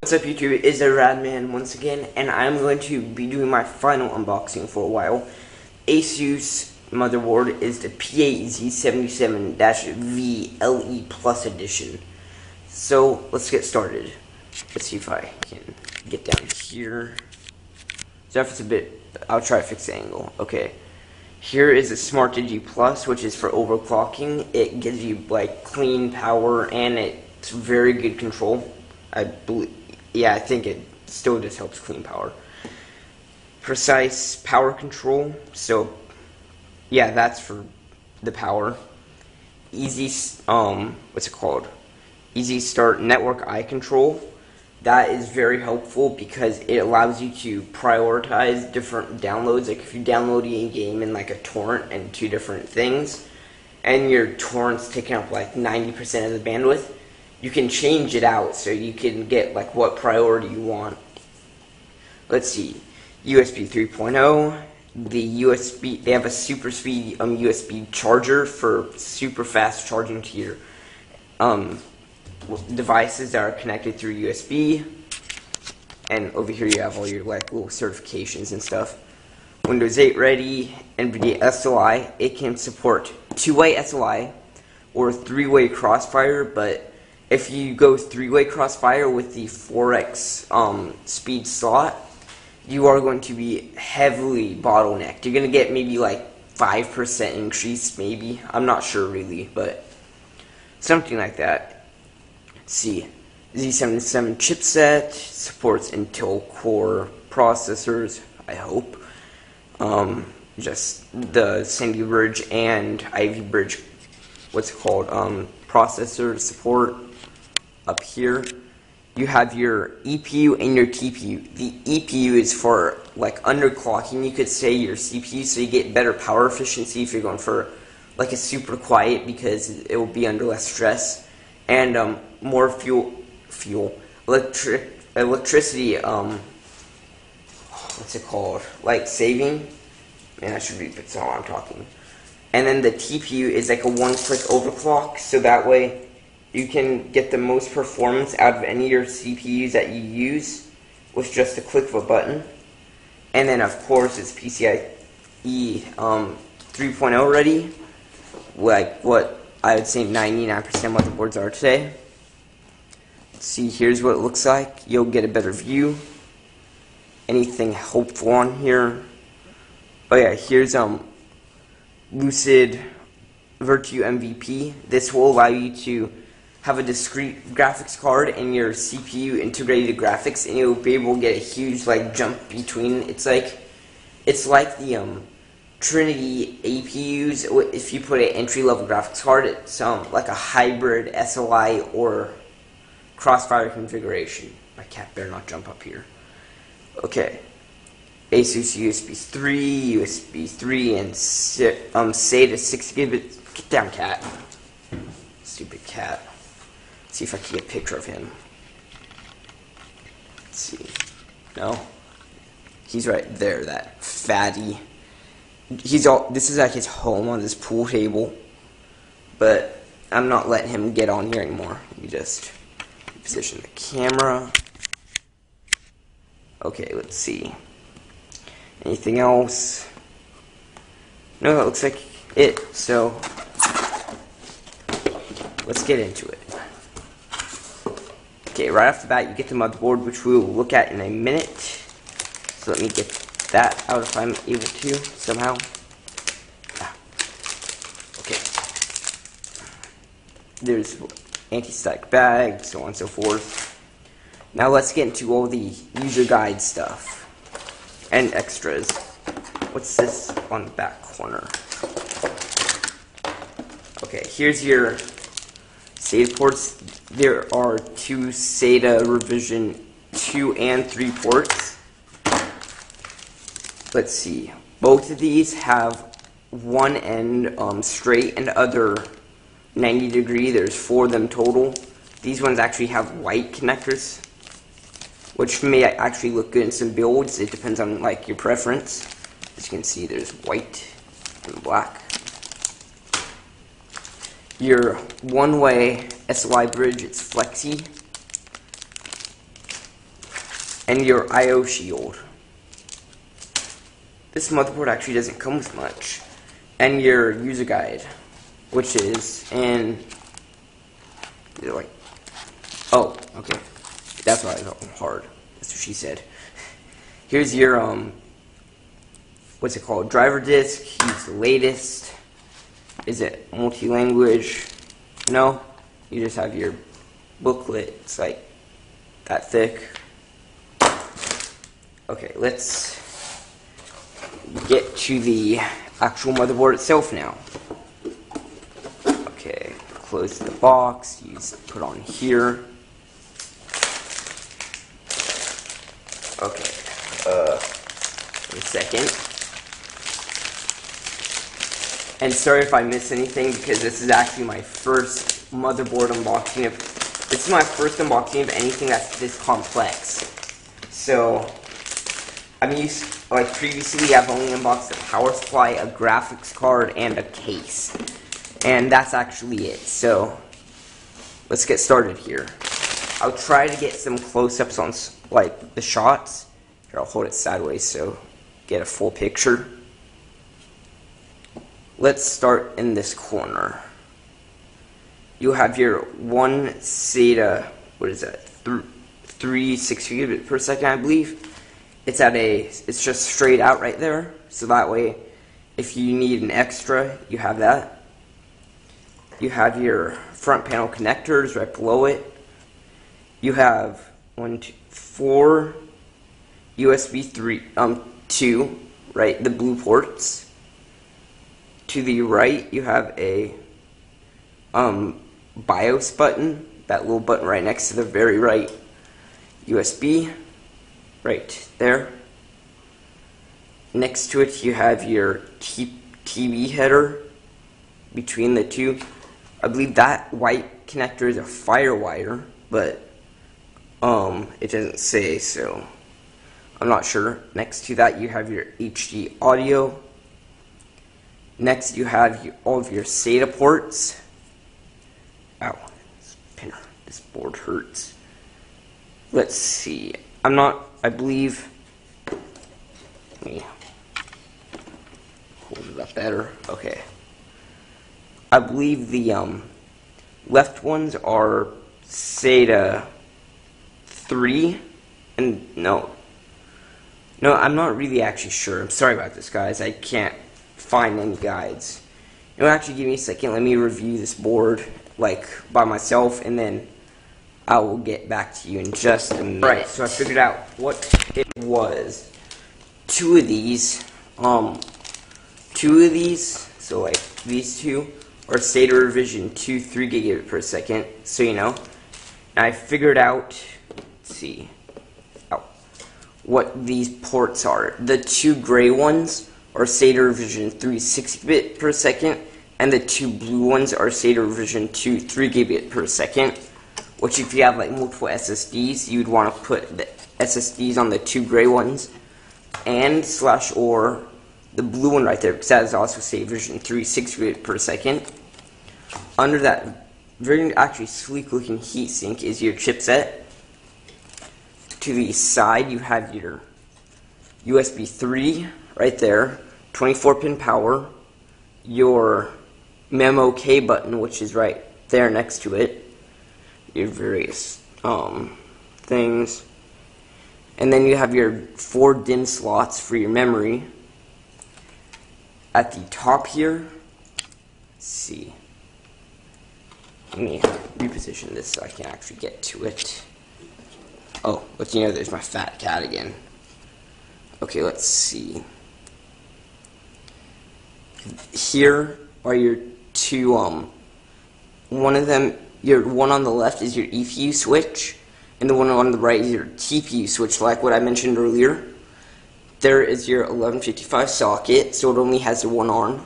What's up YouTube, it is a Radman once again, and I'm going to be doing my final unboxing for a while. Asus motherboard is the P8Z77-V LE Plus edition. So let's get started. Let's see if I can get down here. So if it's a bit, I'll try to fix the angle. Okay. Here is a Smart Digi Plus, which is for overclocking. It gives you like clean power and it's very good control. I believe, yeah, I think it still just helps clean power. Precise power control. So, yeah, that's for the power. Easy, what's it called? Easy Start Network Eye Control. That is very helpful because it allows you to prioritize different downloads. Like if you're downloading a game in like a torrent and two different things, and your torrent's taking up like 90% of the bandwidth, you can change it out so you can get like what priority you want. Let's see, USB 3.0. The USB, they have a super speed USB charger for super fast charging to your devices that are connected through USB. And over here you have all your like little certifications and stuff. Windows 8 ready, NVIDIA SLI. It can support two-way SLI or three-way Crossfire, but if you go three-way Crossfire with the 4x speed slot, you are going to be heavily bottlenecked. You're going to get maybe like 5% increase, maybe. I'm not sure really, but something like that. Let's see, Z77 chipset, supports Intel Core processors, I hope. Just the Sandy Bridge and Ivy Bridge, what's it called, processor support. Up here, you have your EPU and your TPU. The EPU is for like underclocking, you could say, your CPU, so you get better power efficiency if you're going for like a super quiet, because it will be under less stress, and more electricity, what's it called, like saving. Man, I should read it so I'm talking. And then the TPU is like a one-click overclock, so that way you can get the most performance out of any of your CPUs that you use with just a click of a button. And then of course it's PCIe 3.0 ready, like what I would say 99% motherboards are today. See, here's what it looks like. You'll get a better view. Anything hopeful on here? Oh yeah, here's Lucid Virtue MVP. This will allow you to have a discrete graphics card and your CPU integrated graphics, and you'll be able to get a huge like jump between. It's like the Trinity APUs. If you put an entry-level graphics card, it's like a hybrid SLI or Crossfire configuration. My cat better not jump up here. Okay. Asus USB 3, and SATA 6 gigabit. Get down, cat. Stupid cat. Let's see if I can get a picture of him. Let's see. No. He's right there, that fatty. This is like his home on this pool table. But I'm not letting him get on here anymore. Let me just position the camera. Okay, let's see. Anything else? No, that looks like it. So let's get into it. Okay, right off the bat, you get the motherboard, which we will look at in a minute. So let me get that out if I'm able to somehow. Okay. There's anti-static bag, so on and so forth. Now let's get into all the user guide stuff and extras. What's this on the back corner? Okay, here's your SATA ports. There are two SATA revision 2 and 3 ports. Let's see. Both of these have one end straight and the other 90 degree. There's 4 of them total. These ones actually have white connectors, which may actually look good in some builds. It depends on like your preference. As you can see, there's white and black. Your one-way SLI bridge, it's flexi. and your I/O shield. This motherboard actually doesn't come with much. And your user guide, which is in, like, oh, okay, that's why I thought hard. That's what she said. Here's your what's it called? Driver disk. Use the latest. Is it multi-language? No, you just have your booklet. It's like that thick. Okay, let's get to the actual motherboard itself now. Okay, close the box. Put on here. Okay, wait a second. And sorry if I miss anything, because this is actually my first motherboard unboxing. This is my first unboxing of anything that's this complex. So, I'm used, like previously, I've only unboxed a power supply, a graphics card, and a case. And that's actually it. So, let's get started here. I'll try to get some close-ups on, like, the shots. Here, I'll hold it sideways so get a full picture. Let's start in this corner. You have your one SATA, what is that? 360 gigabit per second, I believe. It's just straight out right there. So that way, if you need an extra, you have that. You have your front panel connectors right below it. You have 4 USB 2, right? The blue ports. To the right, you have a BIOS button, that little button right next to the very right USB, right there. Next to it, you have your TV header between the two. I believe that white connector is a FireWire, but it doesn't say, so I'm not sure. Next to that, you have your HD audio. Next, you have all of your SATA ports. Ow, this board hurts. Let's see. I believe, let me hold it up better. Okay. I believe the left ones are SATA 3, and no, I'm not really actually sure. I'm sorry about this, guys. I can't find any guides. It'll actually give me a second. Let me review this board, like, by myself, and then I will get back to you in just a minute. Right, so I figured out what it was. Two of these, so like these two, are SATA revision 2 3 gigabit per second, so you know. And I figured out, let's see, what these ports are. The two gray ones are SATA revision 3 6 gigabit per second, and the two blue ones are SATA revision 2 3 gigabit per second. Which, if you have like multiple SSDs, you'd want to put the SSDs on the two gray ones, and or the blue one right there, because that is also SATA revision 3 6 gigabit per second. Under that very actually sleek looking heatsink is your chipset. To the side, you have your USB 3 right there, 24-pin power, your Memo K button, which is right there next to it, your various things, and then you have your 4 DIMM slots for your memory. At the top here, let's see, let me reposition this so I can actually get to it. Oh, but you know, there's my fat cat again. Okay, let's see. Here are your two, one of them, your one on the left is your EPU switch, and the one on the right is your TPU switch, like what I mentioned earlier. There is your 1155 socket, so it only has the one arm.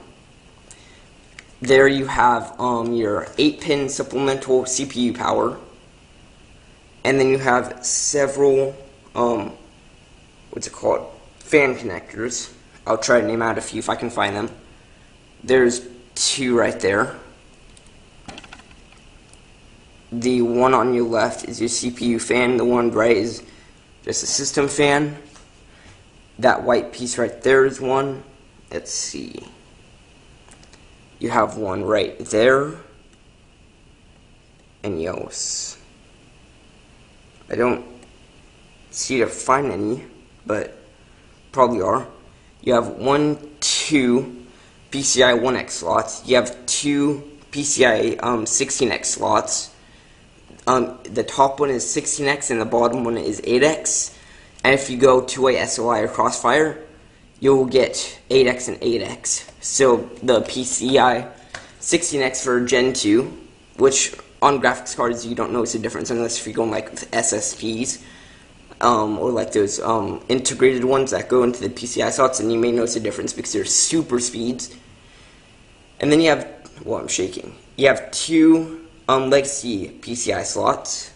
There you have your 8-pin supplemental CPU power, and then you have several, what's it called, fan connectors. I'll try to name out a few if I can find them. There's 2 right there. The one on your left is your CPU fan, the one on the right is just a system fan. That white piece right there is one. Let's see. You have one right there. And yes. I don't see to find any, but probably are. You have 1, 2 PCI 1X slots. You have 2 PCI 16X slots. The top one is 16X and the bottom one is 8X. And if you go two-way SOI or Crossfire, you'll get 8X and 8X. So the PCI 16X for Gen 2, which on graphics cards you don't notice a difference unless if you're going like with SSPs, or like those integrated ones that go into the PCI slots, and you may notice a difference because they're super speeds. And then you have, well, I'm shaking. You have 2 legacy PCI slots,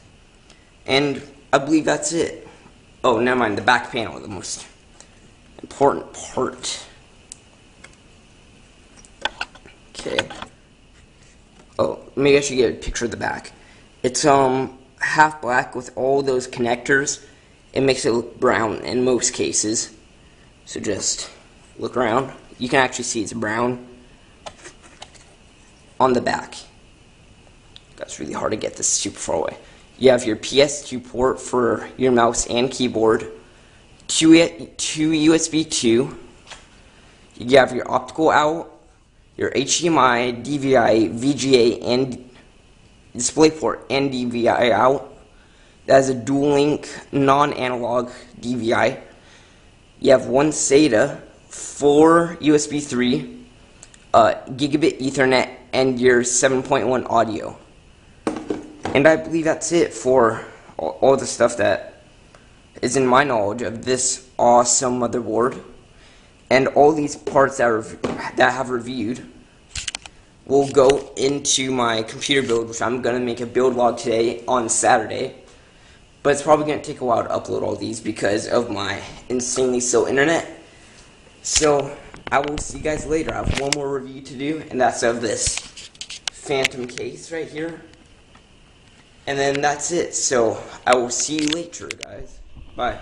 and I believe that's it. Oh, never mind, the back panel, the most important part. Okay. Oh, maybe I should get a picture of the back. It's half black with all those connectors. It makes it look brown in most cases. So just look around. You can actually see it's brown on the back. That's really hard to get this super far away. You have your PS2 port for your mouse and keyboard, 2 USB 2. You have your optical out, your HDMI, DVI, VGA, and DisplayPort and DVI out. That has a dual link non-analog DVI. You have 1 SATA, 4 USB 3, gigabit Ethernet, and your 7.1 audio. And I believe that's it for all the stuff that is in my knowledge of this awesome motherboard. And all these parts that I have reviewed will go into my computer build, which I'm going to make a build log today on Saturday. But it's probably going to take a while to upload all these because of my insanely slow internet. So I will see you guys later. I have one more review to do, and that's of this Phantom case right here. And then that's it. So I will see you later, guys. Bye.